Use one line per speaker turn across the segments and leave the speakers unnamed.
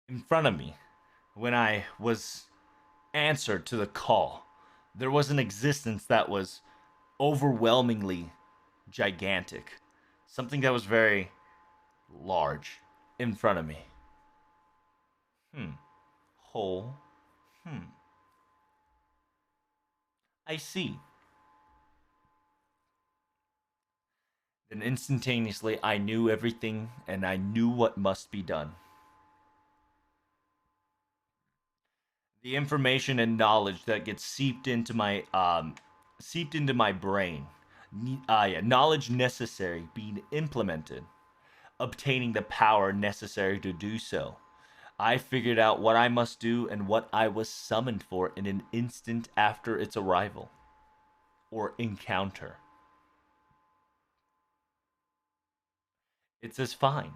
in front of me when I was answered to the call. There was an existence that was overwhelmingly gigantic, something that was very large in front of me. Hmm. Whole. Hmm. I see. Then instantaneously, I knew everything and I knew what must be done. The information and knowledge that gets seeped into my brain. Yeah, knowledge necessary being implemented, obtaining the power necessary to do so. I figured out what I must do and what I was summoned for in an instant after its arrival or encounter. It says, fine.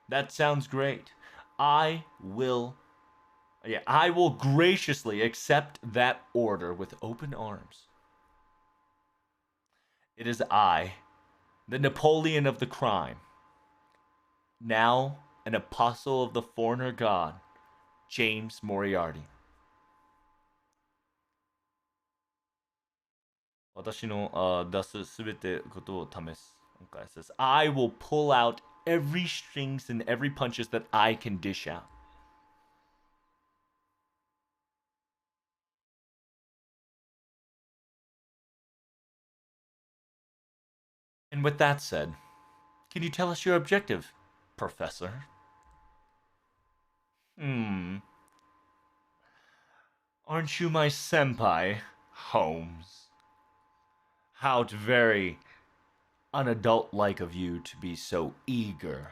That sounds great. I will, I will graciously accept that order with open arms. It is I, the Napoleon of the crime, now an apostle of the foreigner god, James Moriarty. 私の出すすべてことを試す。Okay, it says, I will pull out every strings and every punches that I can dish out. And with that said, can you tell us your objective, Professor? Hmm. Aren't you my senpai, Holmes? How very unadult like of you to be so eager.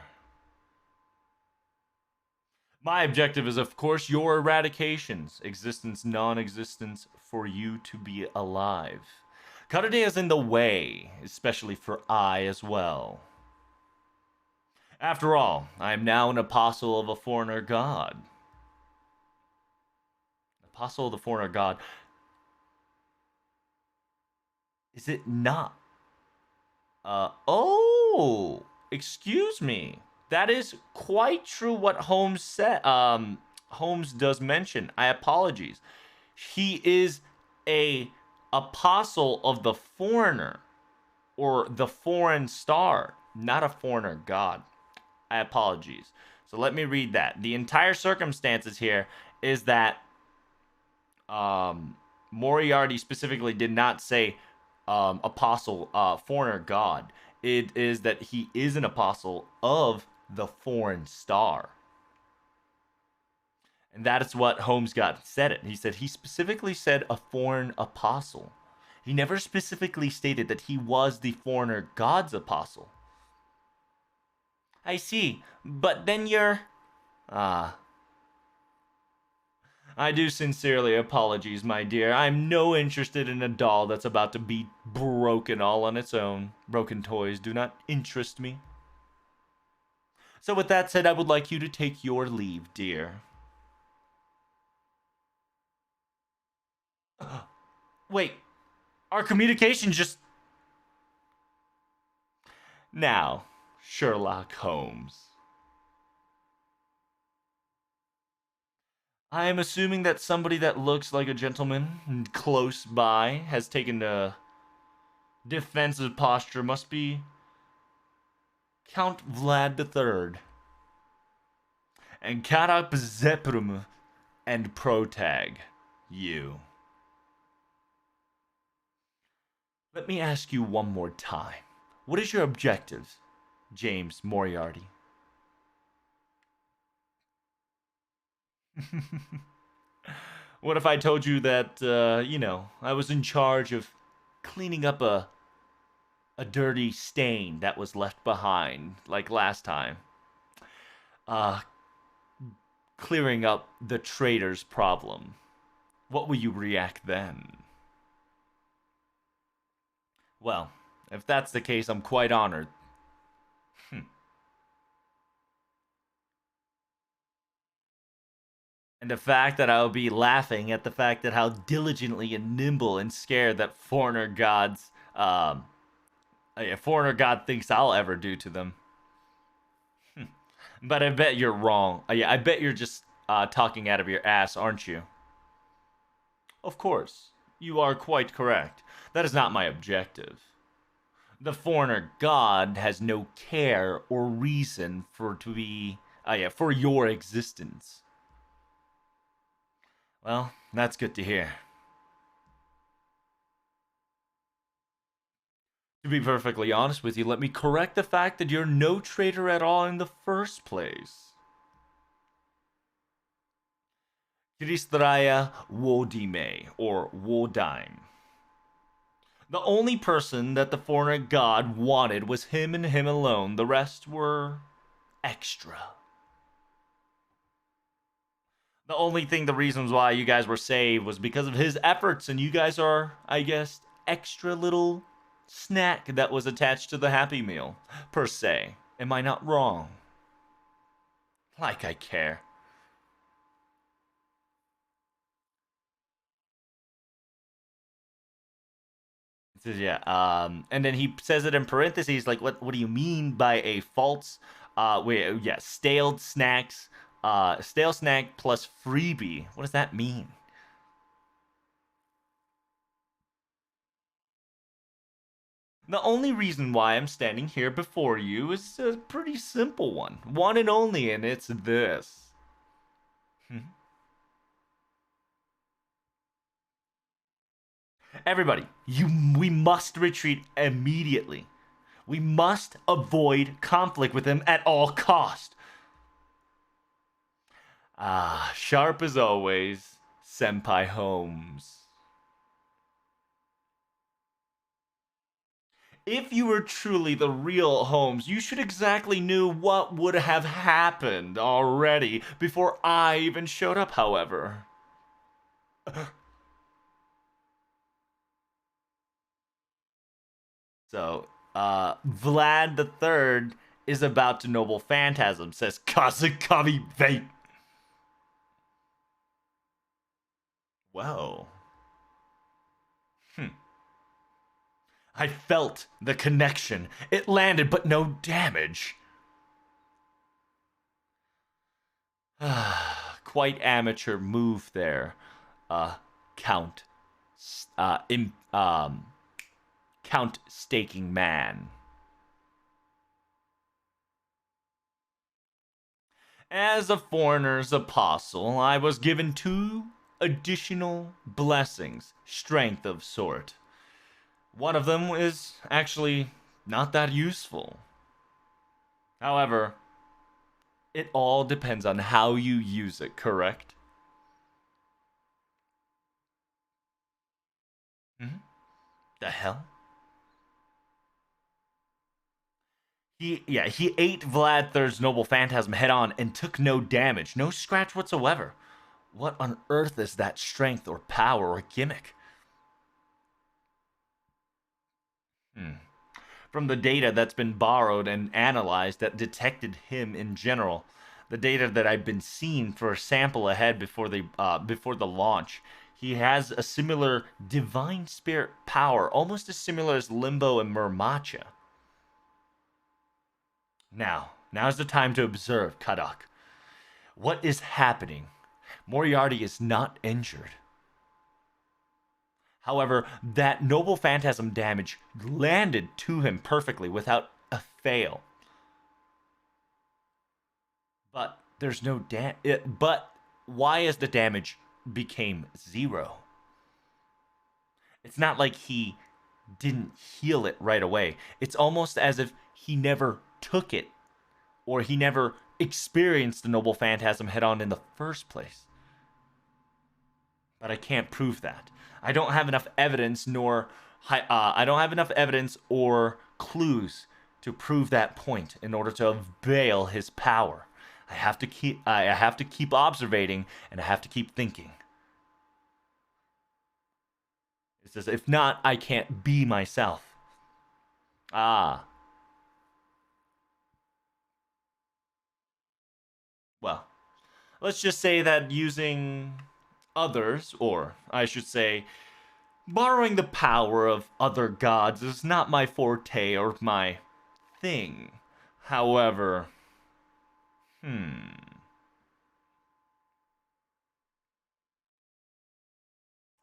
My objective is, of course, your eradications, existence, non existence, for you to be alive. Karade is in the way, especially for I as well. After all, I am now an apostle of a foreigner god. Apostle of the foreigner god. Is it not? Excuse me. That is quite true what Holmes said. Holmes does mention. I apologize. He is a apostle of the foreigner or the foreign star, not a foreigner god. I apologize. So let me read that. The entire circumstances here is that Moriarty specifically did not say apostle, foreigner god. It is that he is an apostle of the foreign star. And that is what Holmes got said it. He said he specifically said a foreign apostle. He never specifically stated that he was the foreigner god's apostle. I see, but then you're. Ah. I do sincerely apologize, my dear. I'm no interested in a doll that's about to be broken all on its own. Broken toys do not interest me. So, with that said, I would like you to take your leave, dear. Wait, our communication just. Now, Sherlock Holmes. I am assuming that somebody that looks like a gentleman close by has taken a defensive posture. Must be Count Vlad III. And Karak Zeprum and Protag, you. Let me ask you one more time. What is your objective, James Moriarty? What if I told you that, I was in charge of cleaning up a dirty stain that was left behind, like last time? Uh, Clearing up the traitor's problem. What will you react then? Well, if that's the case, I'm quite honored. And the fact that I'll be laughing at the fact that how diligently and nimble and scared that a foreigner god thinks I'll ever do to them. But I bet you're wrong. Yeah, I bet you're just talking out of your ass, aren't you? Of course, you are quite correct. That is not my objective. The foreigner god has no care or reason for your existence. Well, that's good to hear. To be perfectly honest with you, let me correct the fact that you're no traitor at all in the first place. Kristraya Wodime, or Wodime. The only person that the foreigner god wanted was him and him alone. The rest were extra. The only thing, the reasons why you guys were saved was because of his efforts, and you guys are, I guess, extra little snack that was attached to the Happy Meal, per se. Am I not wrong? Like I care. It says, yeah, and then he says it in parentheses, like, what do you mean by a false, stale snack plus freebie? What does that mean? The only reason why I'm standing here before you is a pretty simple one and only, and it's this. Everybody, we must retreat immediately. We must avoid conflict with him at all cost. Ah, sharp as always, Senpai Holmes. If you were truly the real Holmes, you should exactly knew what would have happened already before I even showed up, however. So, Vlad the Third is about to noble phantasm, says Kazakami Vape. Whoa. I felt the connection. It landed, but no damage. Quite amateur move there, Count. Count Staking Man. As a foreigner's apostle, I was given 2 additional blessings, strength of sort. One of them is actually not that useful. However, it all depends on how you use it, correct? The hell? He ate Vlad Third's noble phantasm head on and took no damage, no scratch whatsoever. What on earth is that strength or power or gimmick? From the data that's been borrowed and analyzed that detected him in general, the data that I've been seeing for a sample ahead before the launch, he has a similar divine spirit power, almost as similar as Limbo and Murmacha. Now's the time to observe, Kadak. What is happening? Moriarty is not injured. However, that noble phantasm damage landed to him perfectly without a fail. But there's no but why is the damage became 0? It's not like he didn't heal it right away. It's almost as if he never took it or he never experienced the noble phantasm head on in the first place. But I can't prove that. I don't have enough evidence, or clues to prove that point in order to avail his power. I have to keep observating, and I have to keep thinking. It says, if not, I can't be myself. Ah. Well, let's just say that using others, or I should say, borrowing the power of other gods is not my forte or my thing. However,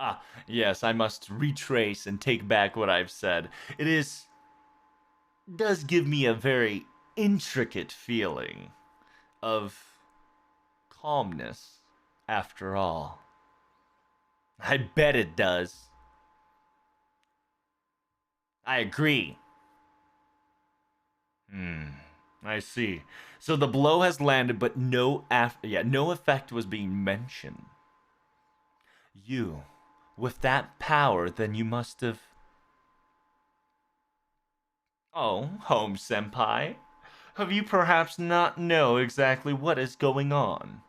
Ah, yes, I must retrace and take back what I've said. It is does give me a very intricate feeling of calmness after all. I bet it does. I agree. Hmm. I see. So the blow has landed, but no effect was being mentioned. You, with that power, then you must have. Oh, Home Senpai, have you perhaps not know exactly what is going on?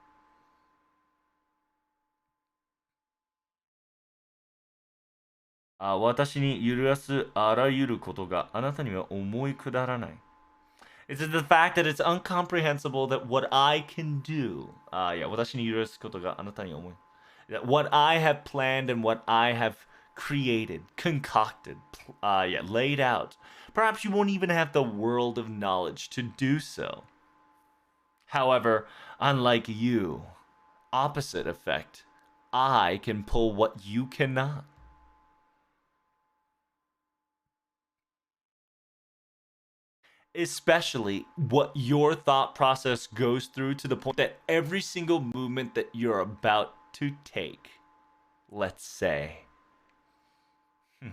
あ、私に揺るがすあらゆることがあなたには思いくだらない。It's the fact that it's incomprehensible that what I can do, yeah, 私に許すことがあなたに思い that what I have planned and what I have created, concocted, yeah, laid out. Perhaps you won't even have the world of knowledge to do so. However, unlike you, opposite effect, I can pull what you cannot. Especially what your thought process goes through to the point that every single movement that you're about to take, let's say, hmm,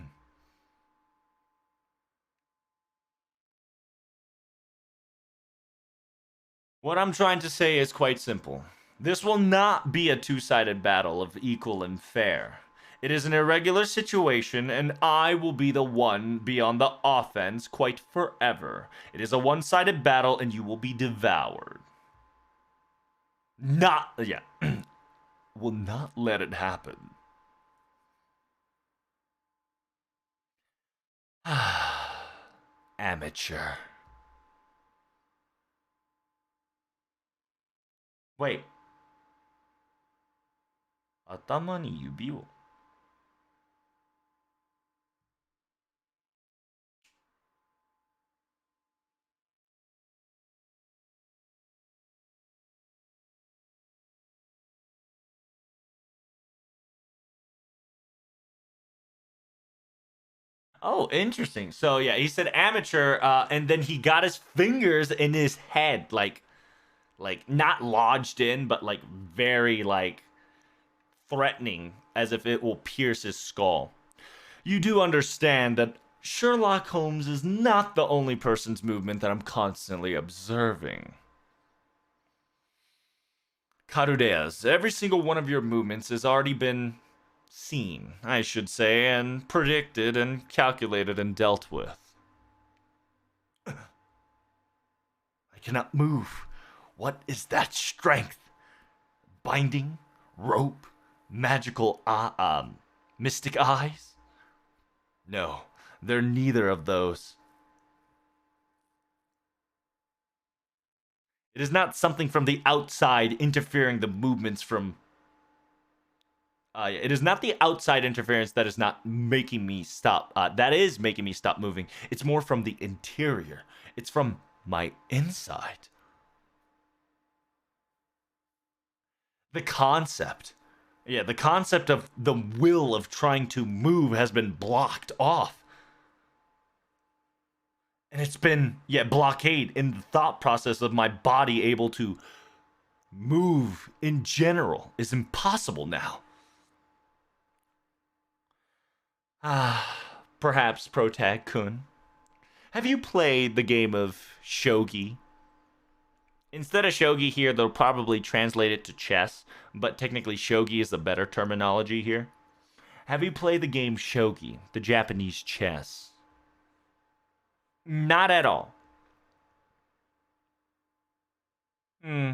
what I'm trying to say is quite simple. This will not be a two-sided battle of equal and fair. It is an irregular situation, and I will be the one be on the offense quite forever. It is a one-sided battle, and you will be devoured. Not, yeah, will not let it happen. Amateur. Wait. 頭に指を。Oh, interesting. So yeah, he said amateur, and then he got his fingers in his head, like not lodged in, but like very like threatening, as if it will pierce his skull. You do understand that Sherlock Holmes is not the only person's movement that I'm constantly observing. Carudeas, every single one of your movements has already been seen, I should say, and predicted and calculated and dealt with. I cannot move. What is that strength? Binding, rope, magical, mystic eyes? No, they're neither of those. It is not something from the outside interfering the movements from. It is not the outside interference that is not making me stop. That is making me stop moving. It's more from the interior. It's from my inside. The concept. Yeah, the concept of the will of trying to move has been blocked off. And it's been, yeah, blockade in the thought process of my body able to move in general is impossible now. Perhaps Protag Kun. Have you played the game of shogi? Instead of shogi here, they'll probably translate it to chess, but technically shogi is the better terminology here. Have you played the game shogi, the Japanese chess? Not at all. Hmm.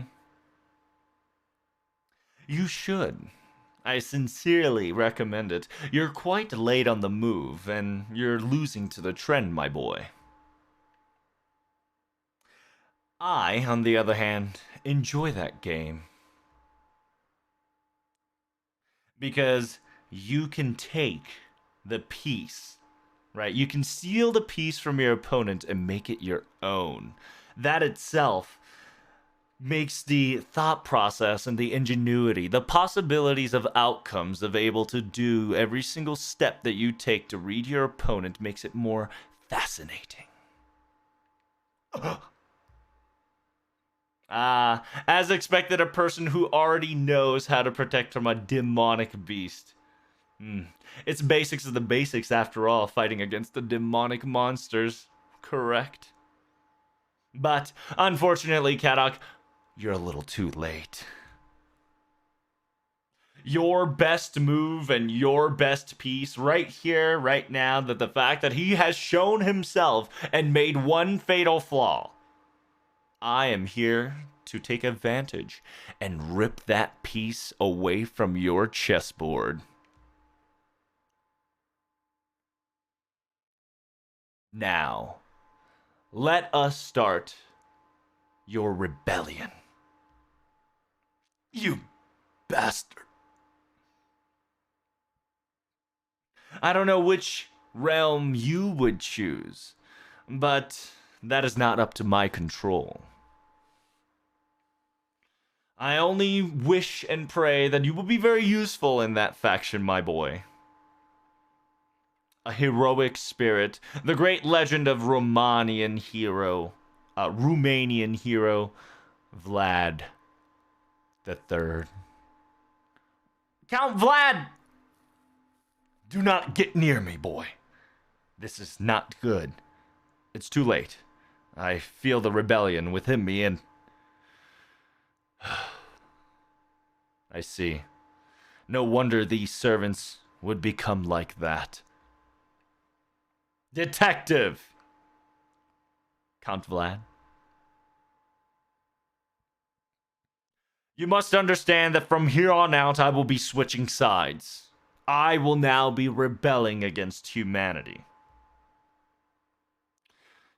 You should. I sincerely recommend it. You're quite late on the move, and you're losing to the trend, my boy. I, on the other hand, enjoy that game. Because you can take the piece, right? You can steal the piece from your opponent and make it your own. That itself makes the thought process and the ingenuity, the possibilities of outcomes of able to do every single step that you take to read your opponent makes it more fascinating. As expected, a person who already knows how to protect from a demonic beast. It's basics of the basics after all, fighting against the demonic monsters. Correct. But, unfortunately, Kadok, you're a little too late. Your best move and your best piece right here, right now, that the fact that he has shown himself and made one fatal flaw. I am here to take advantage and rip that piece away from your chessboard. Now, let us start your rebellion. You bastard. I don't know which realm you would choose, but that is not up to my control. I only wish and pray that you will be very useful in that faction, my boy. A heroic spirit, the great legend of Romanian hero, Romanian hero, Vlad the Third. Count Vlad! Do not get near me, boy. This is not good. It's too late. I feel the rebellion within me and... I see. No wonder these servants would become like that. Detective! Count Vlad. You must understand that from here on out I will be switching sides. I will now be rebelling against humanity.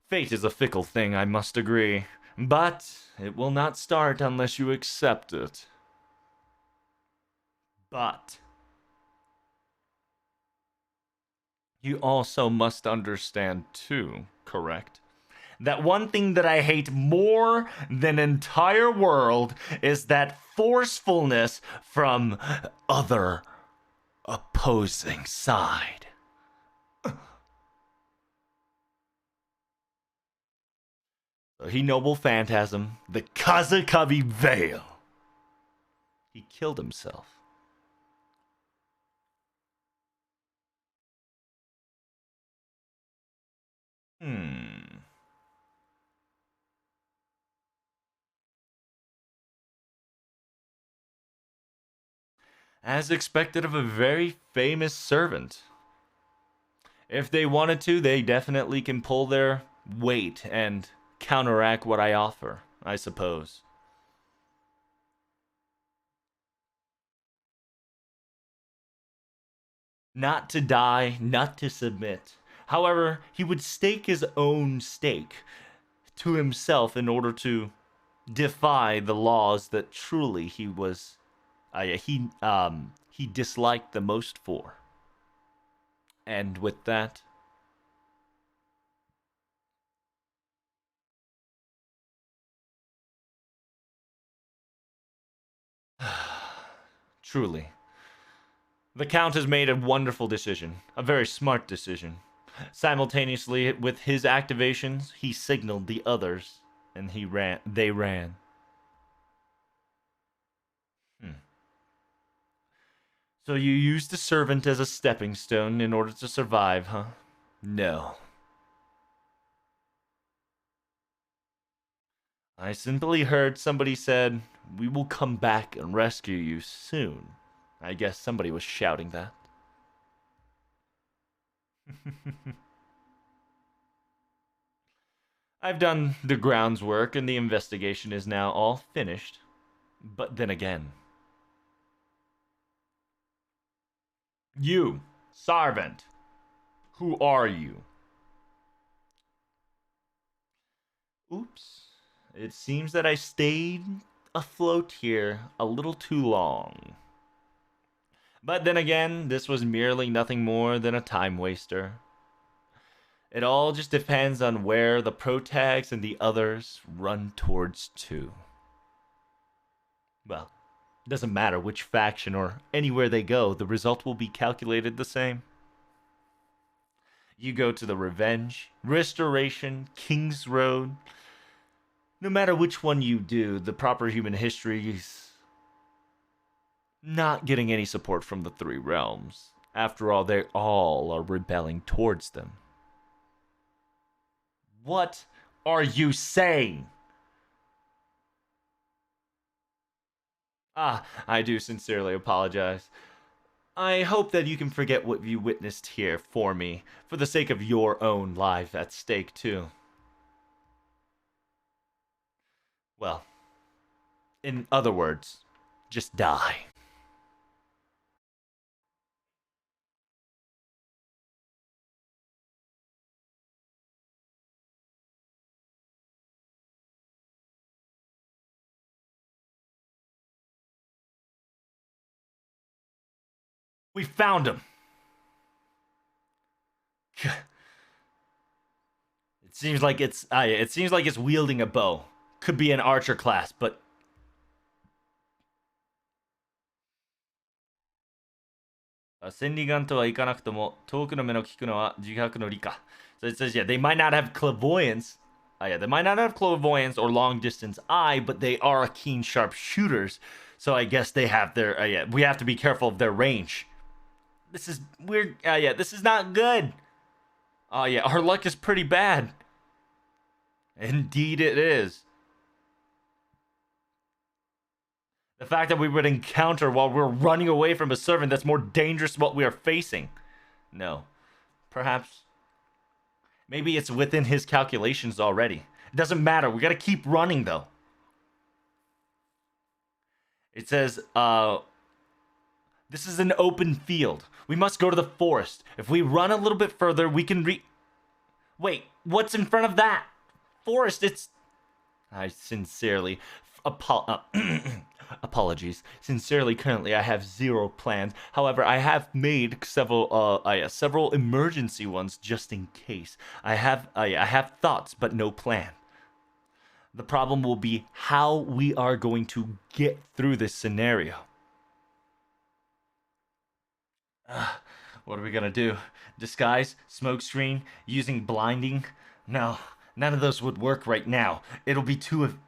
Fate is a fickle thing, I must agree, but it will not start unless you accept it. But you also must understand too, correct? That one thing that I hate more than entire world is that forcefulness from other opposing side. He noble phantasm, the Kazakavi Vale. He killed himself. As expected of a very famous servant. If they wanted to, they definitely can pull their weight and counteract what I offer, I suppose. Not to die, not to submit. However, he would stake his own stake to himself in order to defy the laws that truly he disliked the most for. And with that, truly, the Count has made a wonderful decision, a very smart decision. Simultaneously with his activations, he signaled the others, and they ran. So you used the servant as a stepping stone in order to survive, huh? No. I simply heard somebody said, "We will come back and rescue you soon." I guess somebody was shouting that. I've done the groundswork and the investigation is now all finished. But then again, you, Sarvant, who are you? Oops. It seems that I stayed afloat here a little too long. But then again, this was merely nothing more than a time waster. It all just depends on where the protags and the others run towards too. Well, it doesn't matter which faction or anywhere they go, the result will be calculated the same. You go to the Revenge, Restoration, King's Road. No matter which one you do, the proper human history is not getting any support from the Three Realms. After all, they all are rebelling towards them. What are you saying? I do sincerely apologize. I hope that you can forget what you witnessed here for me, for the sake of your own life at stake, too. Well, in other words, just die. We found him. It seems like it's wielding a bow. Could be an archer class, but 千里眼とはいかなくとも遠くの目の利くのは自覚の理か. So it says, yeah, they might not have clairvoyance. Yeah, they might not have clairvoyance or long distance eye, but they are keen, sharp shooters. So I guess they have their. Yeah, we have to be careful of their range. This is weird. Yeah, this is not good. Oh yeah, our luck is pretty bad. Indeed, it is. The fact that we would encounter while we're running away from a servant that's more dangerous than what we are facing. No. Perhaps. Maybe it's within his calculations already. It doesn't matter. We gotta keep running, though. It says, this is an open field. We must go to the forest. If we run a little bit further, we can Wait, what's in front of that? Forest, it's... I sincerely... Apologies. Sincerely, currently I have zero plans. However, I have made several emergency ones just in case. I have thoughts, but no plan. The problem will be how we are going to get through this scenario. What are we gonna do? Disguise? Smokescreen? Using blinding? No. None of those would work right now. It'll be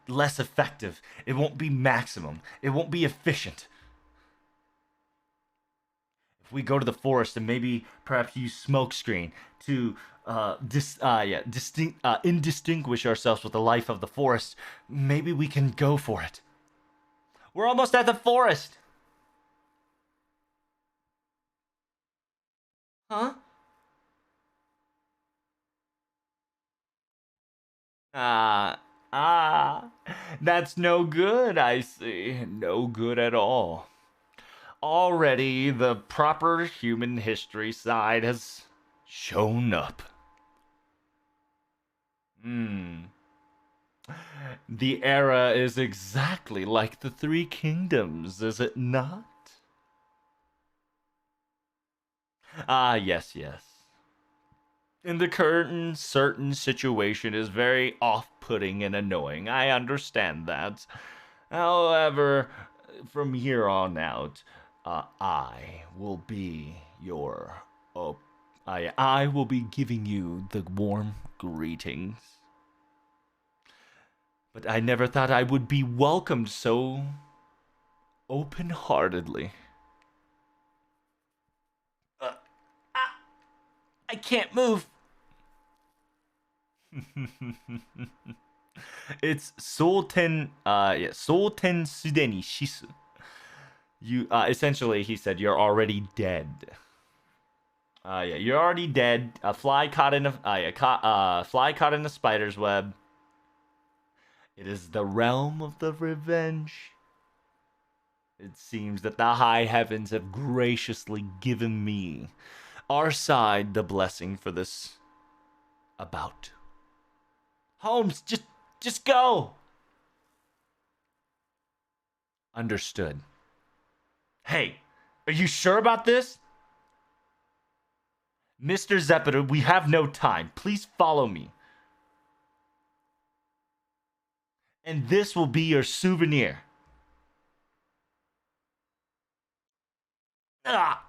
less effective. It won't be maximum. It won't be efficient. If we go to the forest and maybe perhaps use smokescreen to indistinguish ourselves with the life of the forest, maybe we can go for it. We're almost at the forest. Huh? That's no good, I see. No good at all. Already, the proper human history side has shown up. The era is exactly like the Three Kingdoms, is it not? Yes. In the current certain situation is very off-putting and annoying. I understand that. However, from here on out, I will be your... I will be giving you the warm greetings. But I never thought I would be welcomed so open-heartedly. I can't move. It's Sultan Sudeni Shisu. You essentially, he said, you're already dead. You're already dead. A fly caught in a spider's web. It is the realm of the revenge. It seems that the high heavens have graciously given me, our side, the blessing for this about. Holmes, just go. Understood. Hey, are you sure about this? Mr. Zeppeter, we have no time. Please follow me. And this will be your souvenir. Ah.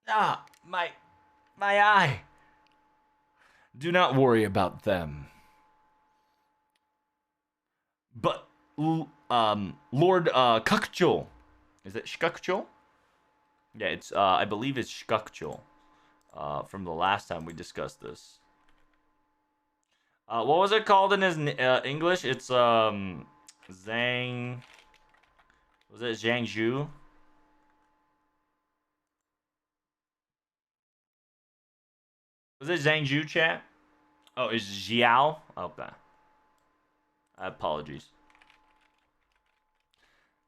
Ah, my eye. Do not worry about them. But Lord Kakucho, is it Shikakucho? Yeah, it's I believe it's Shikakucho. From the last time we discussed this. What was it called in his English? It's Zhang. Was it Zhang Zhu? Was it Zhang Zhu, chat? Oh, it's Xiao. Okay. Apologies.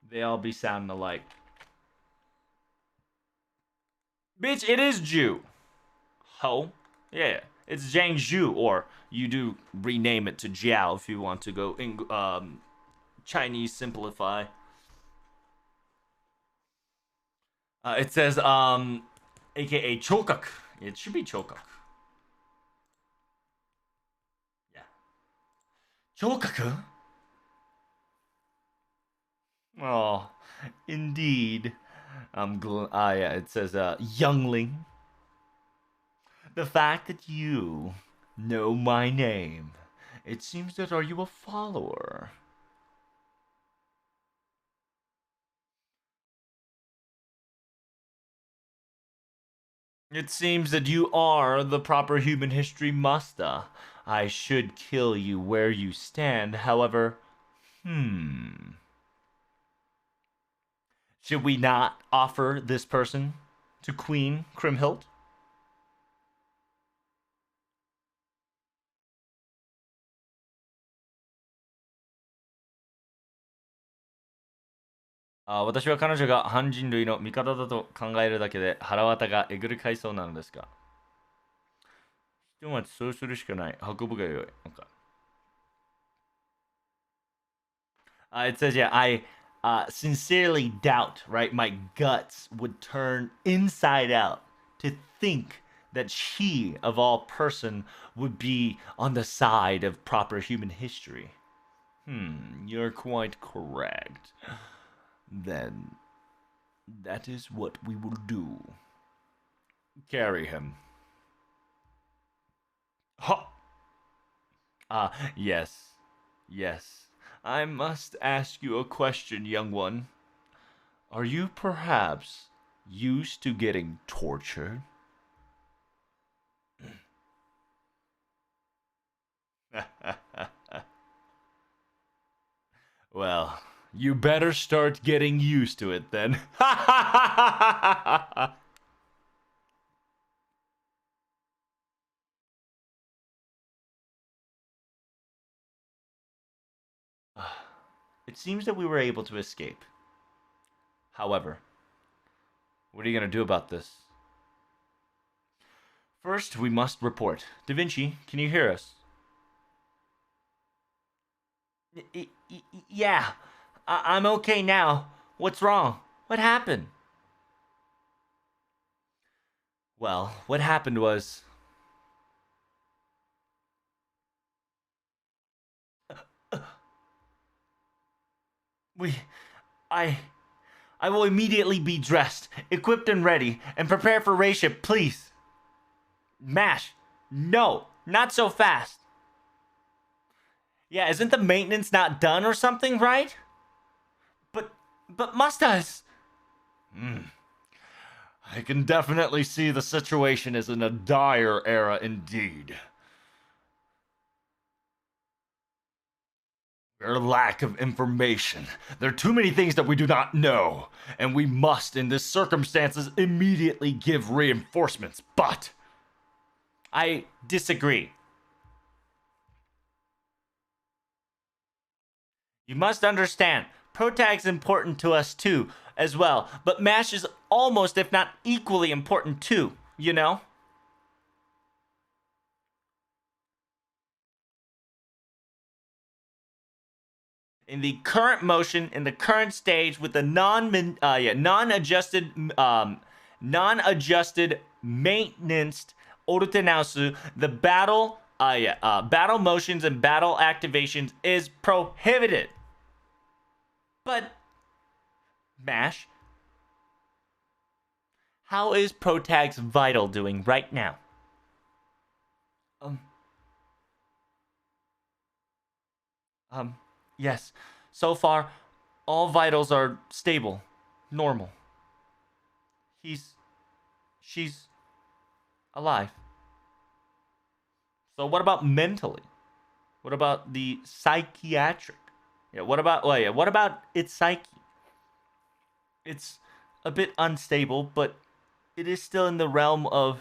They all be sounding alike. Bitch, it is Jew. Ho. Yeah, it's Zhang Zhu, or you do rename it to Jiao if you want to go Chinese simplify. It says aka Chokak. It should be Chokak. Yeah. Chokaku? Oh, indeed. I'm glad. Yeah, it says youngling. The fact that you know my name. It seems that are you a follower? It seems that you are the proper human history master. I should kill you where you stand, however. Should we not offer this person to Queen Kriemhild?私は彼女が半人類の味方だと考えるだけで腹渡がえぐり返そうなのですが。ひとまずそうするしかない。運ぶがよい。Okay. It says, yeah, I sincerely doubt, right? My guts would turn inside out to think that she, of all person, would be on the side of proper human history. You're quite correct. Then that is what we will do. Carry him. Ha! Yes. Yes. I must ask you a question, young one. Are you perhaps used to getting tortured? Well, you better start getting used to it then. It seems that we were able to escape. However, what are you going to do about this? First, we must report. Da Vinci, can you hear us? Yeah, I'm okay now. What's wrong? What happened? Well, what happened was. We. I. I will immediately be dressed, equipped and ready, and prepare for race ship, please. Mash. No, not so fast. Yeah, isn't the maintenance not done or something, right? But must us? I can definitely see the situation is in a dire era indeed. Their lack of information. There are too many things that we do not know, and we must, in this circumstances, immediately give reinforcements. But I disagree. You must understand, Protag's important to us too, as well, but MASH is almost, if not equally important too, you know? In the current motion, in the current stage, with the non-adjusted maintenance Orutenausu, the battle motions and battle activations is prohibited. But, Mash, how is Protag's vital doing right now? Um, um, yes. So far, all vitals are stable, normal. He's, she's alive. So what about mentally? What about the psychiatric? Yeah, what about its psyche? It's a bit unstable, but it is still in the realm of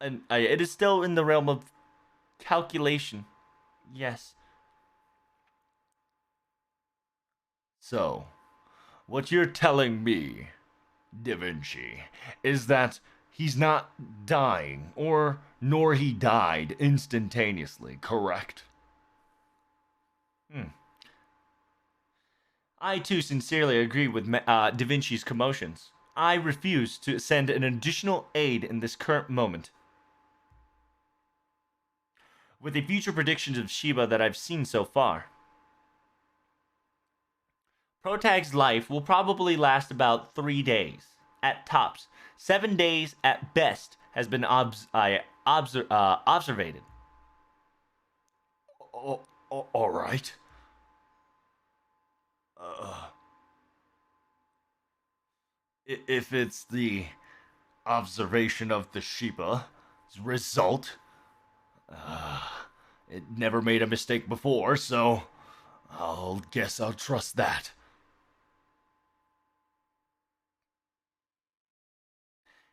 it is still in the realm of calculation. Yes. So, what you're telling me, Da Vinci, is that he's not dying, or nor he died instantaneously, correct? Hmm. I too sincerely agree with Da Vinci's commotions. I refuse to send an additional aid in this current moment. With the future predictions of Shiba that I've seen so far, Protag's life will probably last about 3 days, at tops. 7 days at best has been observated.
All right. Uh, if it's the observation of the Sheba result, uh, it never made a mistake before, so I'll guess I'll trust that.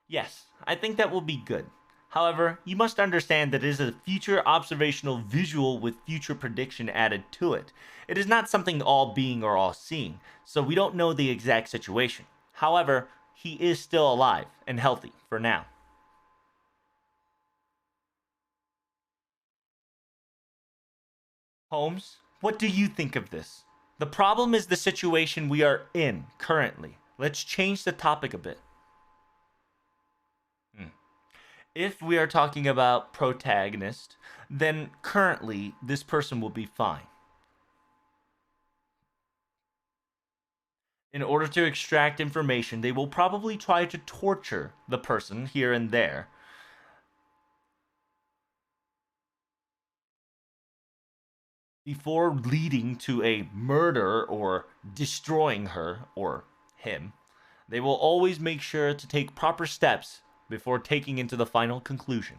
Yes, I think that will be good. However, you must understand that it is a future observational visual with future prediction added to it. It is not something all being or all seeing, so we don't know the exact situation. However, he is still alive and healthy for now. Holmes, what do you think of this? The problem is the situation we are in currently. Let's change the topic a bit. If we are talking about protagonist, then currently this person will be fine. In order to extract information, they will probably try to torture the person here and there before leading to a murder or destroying her or him. They will always make sure to take proper steps before taking into the final conclusion.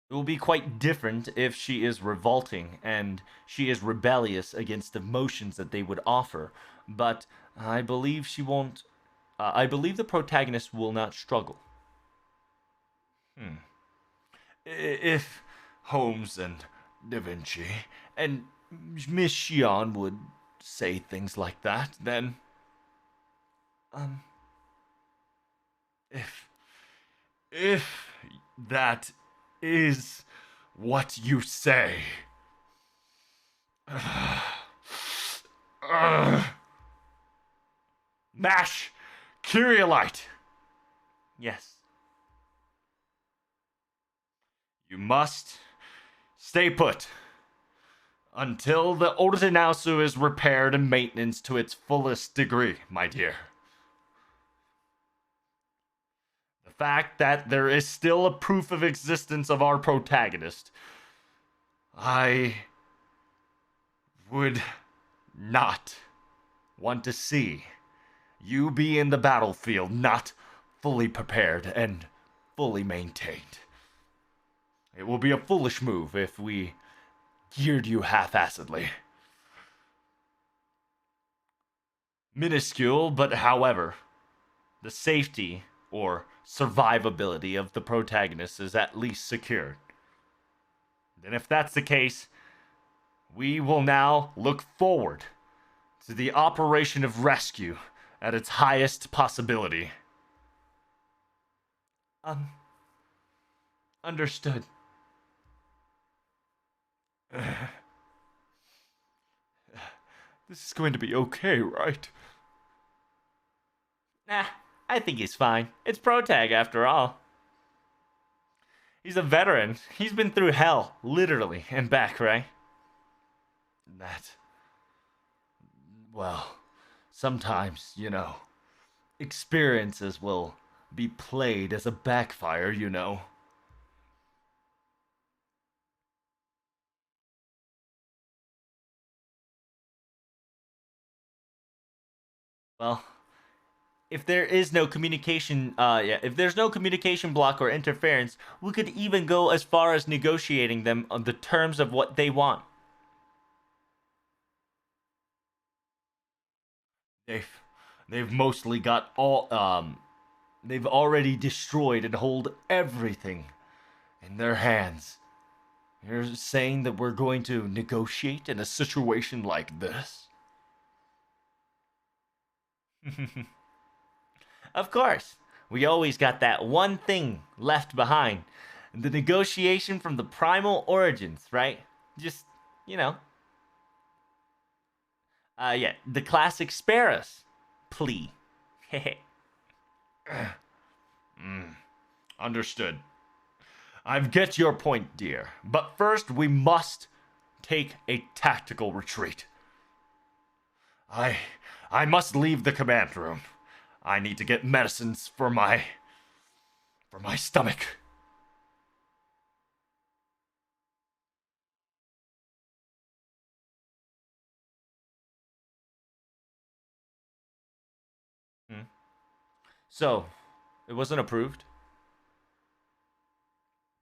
It will be quite different if she is revolting and she is rebellious against the motions that they would offer, but I believe she won't. I believe the protagonist will not struggle.
Hmm. If Holmes and Da Vinci and Miss Xian would say things like that, then
Um,
if if that is what you say. Mash Curiolite.
yes.
You must stay put until the Ordenasu is repaired and maintenance to its fullest degree, my dear. The fact that there is still a proof of existence of our protagonist, I would not want to see you be in the battlefield not fully prepared and fully maintained. It will be a foolish move if we geared you half-assedly. Minuscule, but however, the safety or survivability of the protagonist is at least secured. And if that's the case, we will now look forward to the operation of rescue at its highest possibility.
Um, understood.
This is going to be okay, right?
Nah, I think he's fine. It's Protag after all. He's a veteran. He's been through hell, literally, and back, right?
That, well, sometimes, experiences will be played as a backfire.
Well, if there is no communication, if there's no communication block or interference, we could even go as far as negotiating them on the terms of what they want.
They've mostly got they've already destroyed and hold everything in their hands. You're saying that we're going to negotiate in a situation like this?
Of course, we always got that one thing left behind. The negotiation from the primal origins, right? Just, you know, yeah, the classic spare us plea.
Understood. I get your point, dear. But first, we must take a tactical retreat. I must leave the command room. I need to get medicines for my stomach.
Hmm. So, it wasn't approved?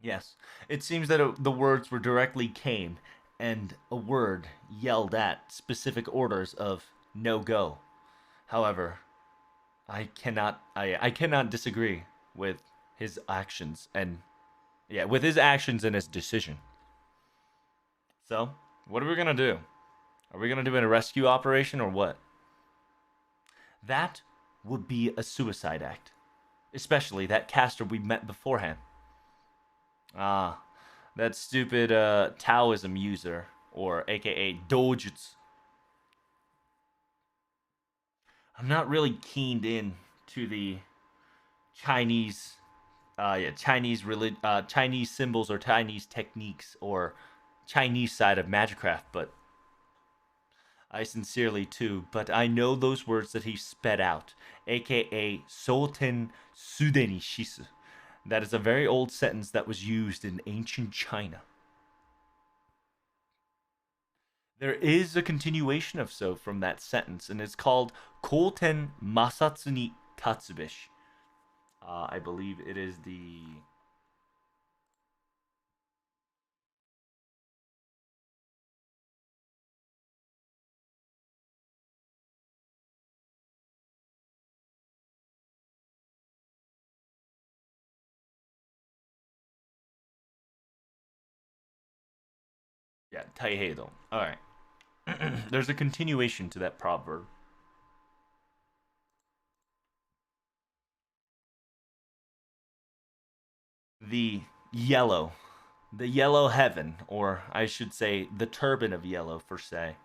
Yes. It seems that the words were directly came, and a word yelled at specific orders of no go. However, I cannot disagree with his actions and yeah, with his actions and his decision. So, what are we gonna do? Are we gonna do a rescue operation or what? That would be a suicide act, especially that caster we met beforehand. Ah, that stupid Taoism user, or AKA Dojutsu. I'm not really keened in to the Chinese, Chinese symbols or Chinese techniques or Chinese side of Magicraft, but I sincerely too. But I know those words that he sped out, aka Soten Sudeni Shisu. That is a very old sentence that was used in ancient China. There is a continuation of so from that sentence, and it's called Koten Masatsu ni Tatsubishi. I believe it is the. Yeah, Taiheido. Alright. There's a continuation to that proverb. The yellow. The yellow heaven, or I should say, the turban of yellow, for say,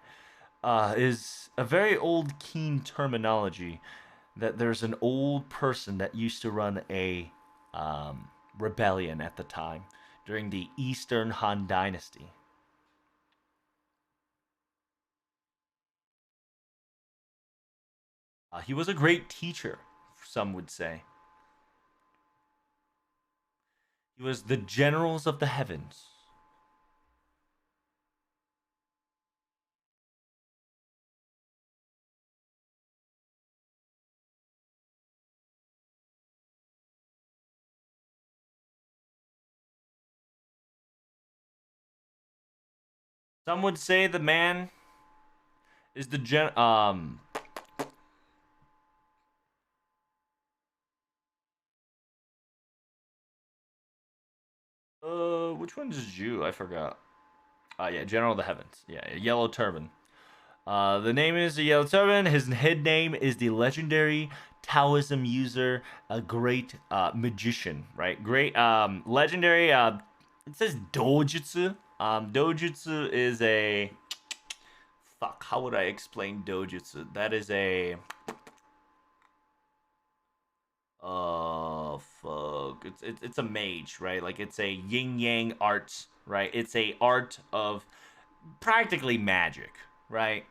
is a very old, keen terminology that there's an old person that used to run a rebellion at the time during the Eastern Han Dynasty. He was a great teacher, some would say. He was the generals of the heavens. Some would say the man is the which one's Jew? I forgot. Yeah, General of the Heavens. Yeah, Yellow Turban. The name is the Yellow Turban. His head name is the legendary Taoism user, a great magician, right? Great legendary. It says Dojutsu. Dojutsu is a fuck. How would I explain Dojutsu? That is a the fuck? It's a mage, right? Like it's a yin yang art, right? It's a art of practically magic, right?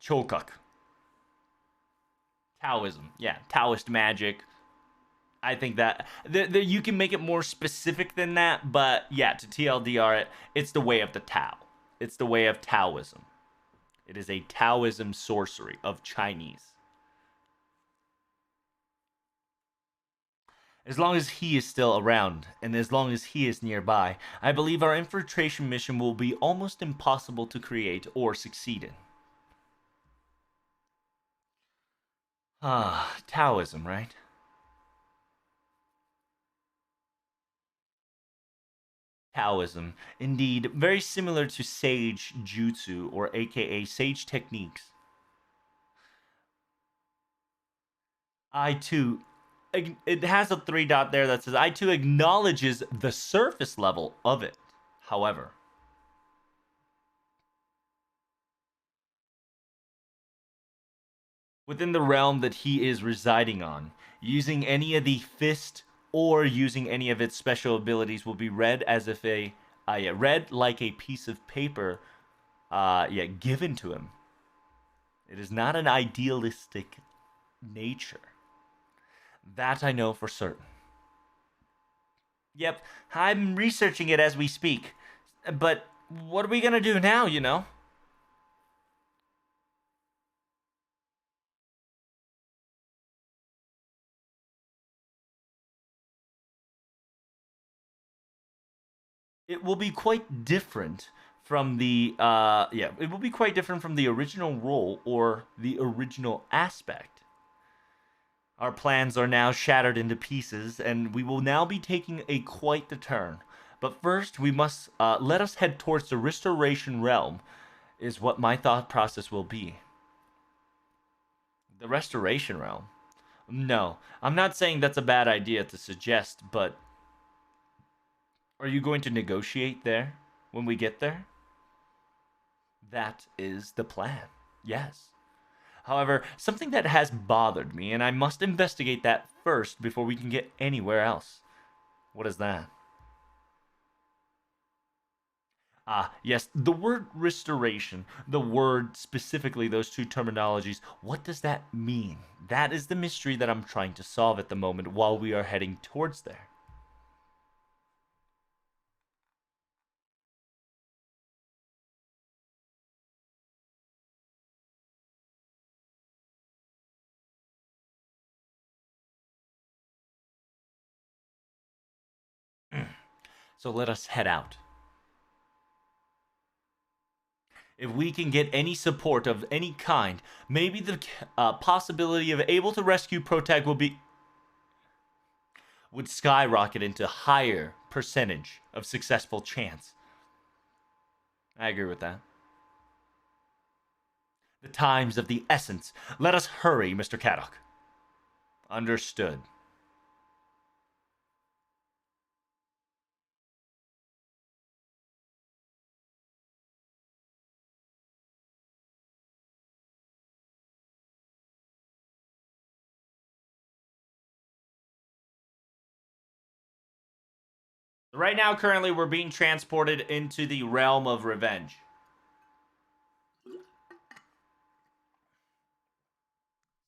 Chokuk. Taoism. Yeah, Taoist magic. I think that you can make it more specific than that, but yeah, to TLDR it, it's the way of the Tao. It's the way of Taoism. It is a Taoism sorcery of Chinese. As long as he is still around, and as long as he is nearby, I believe our infiltration mission will be almost impossible to create or succeed in. Ah, Taoism, right? Taoism, indeed, very similar to Sage Jutsu, or aka Sage techniques. I too, it has a three dot there that says I too acknowledges the surface level of it. However, within the realm that he is residing on, using any of the fist or using any of its special abilities will be read as if yeah, read like a piece of paper, yeah, given to him. It is not an idealistic nature. That I know for certain. Yep, I'm researching it as we speak. But what are we gonna do now, you know? It will be quite different from the yeah, it will be quite different from the original role or the original aspect. Our plans are now shattered into pieces, and we will now be taking a quite the turn. But first, we must let us head towards the restoration realm, is what my thought process will be. The restoration realm? No, I'm not saying that's a bad idea to suggest, but are you going to negotiate there when we get there? That is the plan, yes. However, something that has bothered me, and I must investigate that first before we can get anywhere else. What is that? Ah, yes, the word restoration, the word specifically, those two terminologies, what does that mean? That is the mystery that I'm trying to solve at the moment while we are heading towards there. So let us head out. If we can get any support of any kind, maybe the possibility of able to rescue Protag would skyrocket into higher percentage of successful chance. I agree with that. The time's of the essence. Let us hurry, Mr. Caddock. Understood. Right now, currently, we're being transported into the realm of revenge.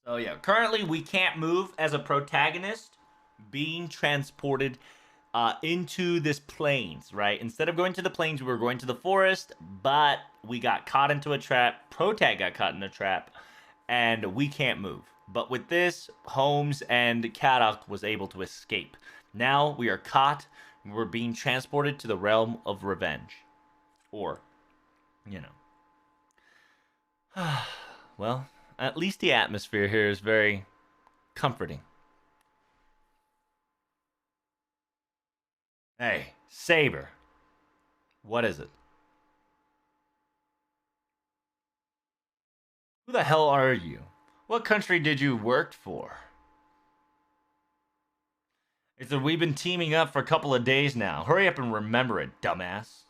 So yeah, currently we can't move as a protagonist being transported into this plains, right? Instead of going to the plains, we were going to the forest, but we got caught into a trap. Protag got caught in a trap, and we can't move. But with this, Holmes and Caddock was able to escape. Now we are caught. We're being transported to the realm of revenge. Or, you know. Well, at least the atmosphere here is very comforting. Hey, Saber. What is it? Who the hell are you? What country did you work for? It's that we've been teaming up for a couple of days now. Hurry up and remember it, dumbass.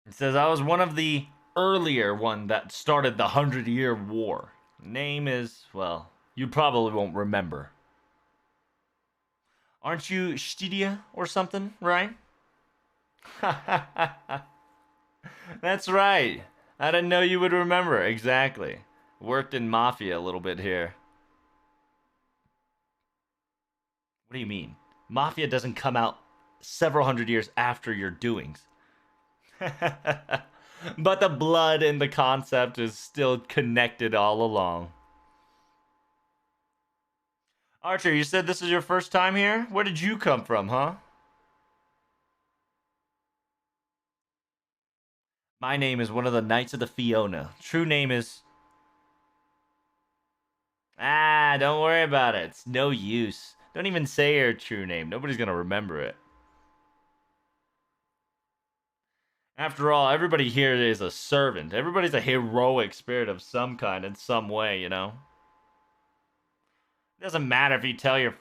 It says I was one of the earlier one that started the 100-Year War. Name is, well, you probably won't remember. Aren't you Shtidia or something, right? That's right. I didn't know you would remember. Exactly. Worked in Mafia a little bit here. What do you mean? Mafia doesn't come out several hundred years after your doings. But the blood and the concept is still connected all along. Archer, you said this is your first time here? Where did you come from, huh? My name is one of the Knights of the Fiona. True name is... Ah, don't worry about it. It's no use. Don't even say your true name. Nobody's gonna remember it. After all, everybody here is a servant. Everybody's a heroic spirit of some kind in some way, you know? It doesn't matter if you tell your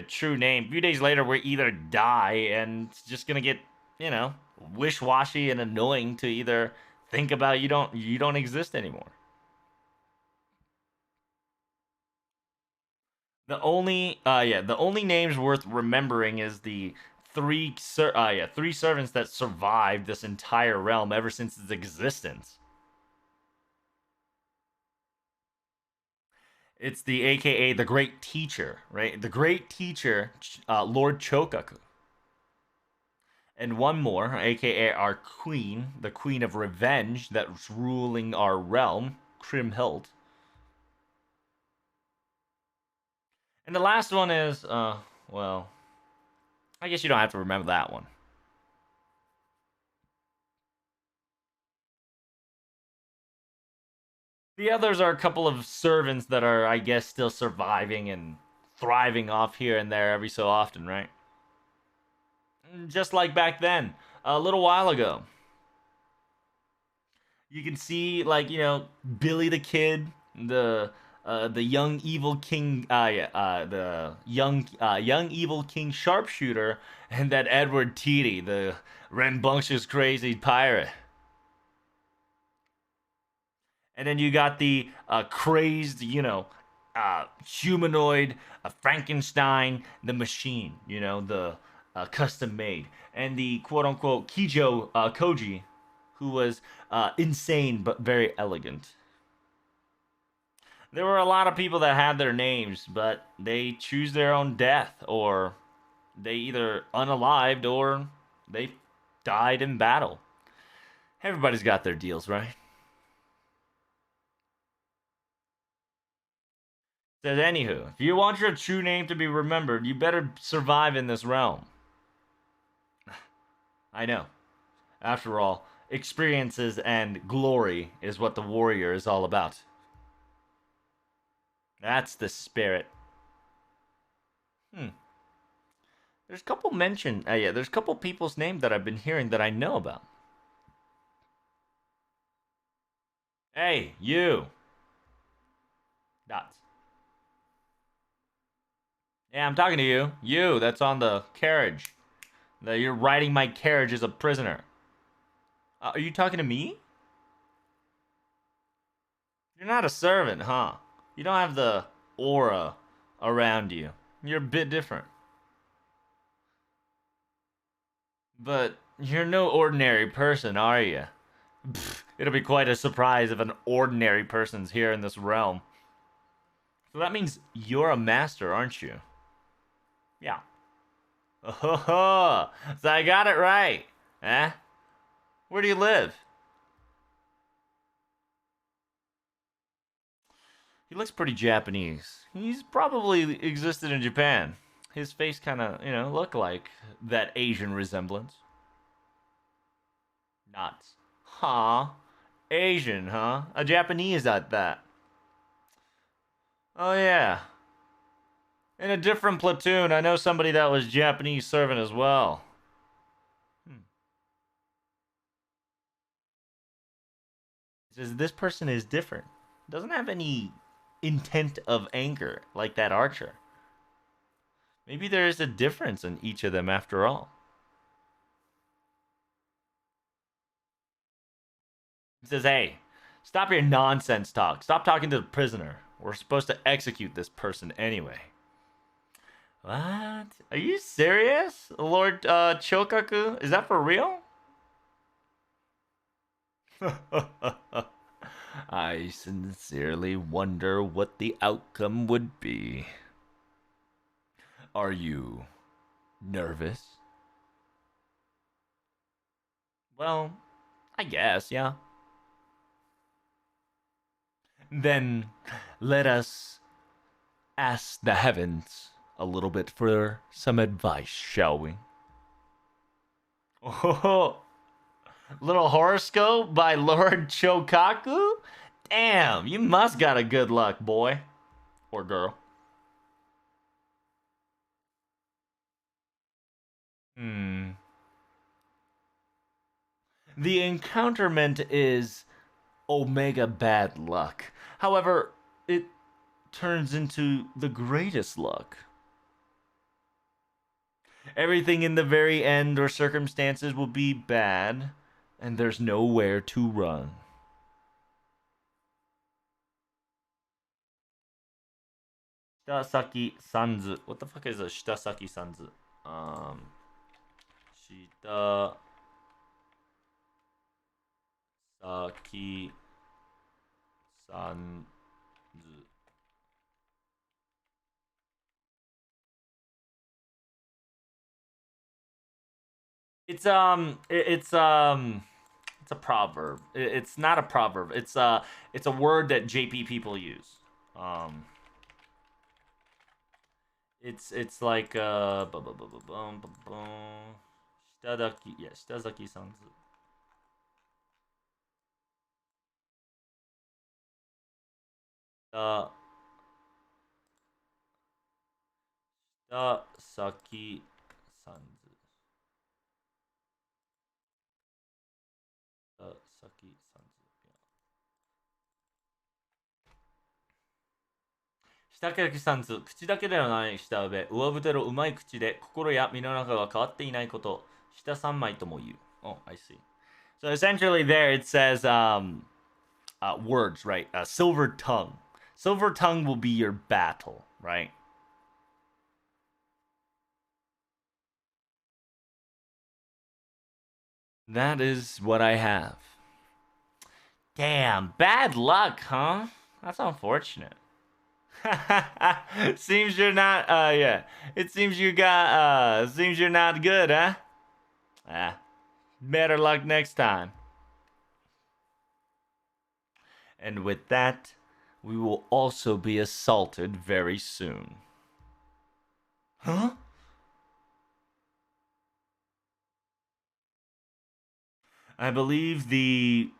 true name. A few days later, we either die and it's just gonna get, you know, wish-washy and annoying to either think about you don't exist anymore. The only names worth remembering is the three servants that survived this entire realm ever since its existence. It's the AKA the Great Teacher, right? The Great Teacher, Lord Chokaku. And one more, aka our queen, the Queen of Revenge that's ruling our realm, Kriemhild. And the last one is, well, I guess you don't have to remember that one. The others are a couple of servants that are, I guess, still surviving and thriving off here and there every so often, right? Just like back then, a little while ago. You can see, like, you know, Billy the Kid, the young evil king, the young evil king sharpshooter, and that Edward Teedy, the rambunctious crazy pirate. And then you got the crazed, you know, humanoid, Frankenstein, the machine, you know, the custom made, and the quote unquote Koji, who was insane but very elegant. There were a lot of people that had their names, but they choose their own death, or they either unalived or they died in battle. Everybody's got their deals, right? Says, anywho, if you want your true name to be remembered, you better survive in this realm. I know. After all, experiences and glory is what the warrior is all about. That's the spirit. There's a couple mentioned. Yeah, there's a couple people's names that I've been hearing that I know about. Hey, you. Dots. Yeah, I'm talking to you. You, that's on the carriage. That you're riding my carriage as a prisoner. Are you talking to me? You're not a servant, huh? You don't have the aura around you. You're a bit different. But you're no ordinary person, are you? Pfft, it'll be quite a surprise if an ordinary person's here in this realm. So that means you're a master, aren't you? Yeah. Oh, so I got it right. Eh? Where do you live? He looks pretty Japanese. He's probably existed in Japan. His face kind of, you know, look like that Asian resemblance. Nuts. Huh? Asian, huh? A Japanese at that. Oh, yeah. In a different platoon, I know somebody that was Japanese servant as well. It says this person is different. Doesn't have any intent of anger like that archer. Maybe there is a difference in each of them after all. says, hey, stop your nonsense talk. Stop talking to the prisoner. We're supposed to execute this person anyway. What? Are you serious, Lord Chokaku? Is that for real? I sincerely wonder what the outcome would be. Are you nervous? Well, I guess, yeah. Then let us ask the heavens a little bit for some advice, shall we? Oh, little horoscope by Lord Chokaku? Damn, you must got a good luck, boy. Or girl. The encounterment is Omega bad luck. However, it turns into the greatest luck. Everything in the very end or circumstances will be bad, and there's nowhere to run. Shitasaki Sanzu. What the fuck is a Shitasaki Sanzu? Shitasaki Sanzu. It's it's a proverb. It's not a proverb. It's a word that JP people use. It's like Shitadaki, yeah, Shitazaki Sanzu. Shitasaki Sanzu. Shitasaki Sanzu. Yeah. 下書きさんず、口だけではない下上、上太のうまい口で心や身の中が変わっていないこと、下三枚とも言う。Oh, I see. So essentially there it says words, right? Silver tongue. Silver tongue will be your battle, right? That is what I have. Damn, bad luck, huh? That's unfortunate. Seems you're not yeah. It seems you got seems you're not good, huh? Better luck next time. And with that, we will also be assaulted very soon. Huh? I believe the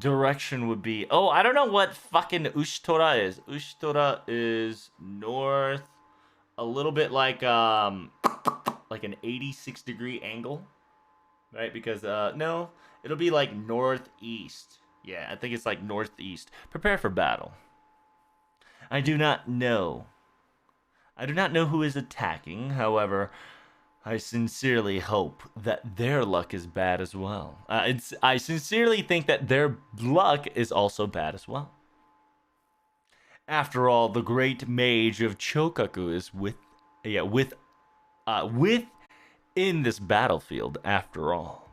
direction would be... Oh, I don't know what fucking Ushtora is. Ushtora is north, a little bit like an 86-degree angle, right? Because no, it'll be like northeast. Yeah, I think it's like northeast. Prepare for battle. I do not know. I do not know who is attacking. However, I sincerely hope that their luck is bad as well. I sincerely think that their luck is also bad as well. After all, the great mage of Chokaku is within this battlefield. After all.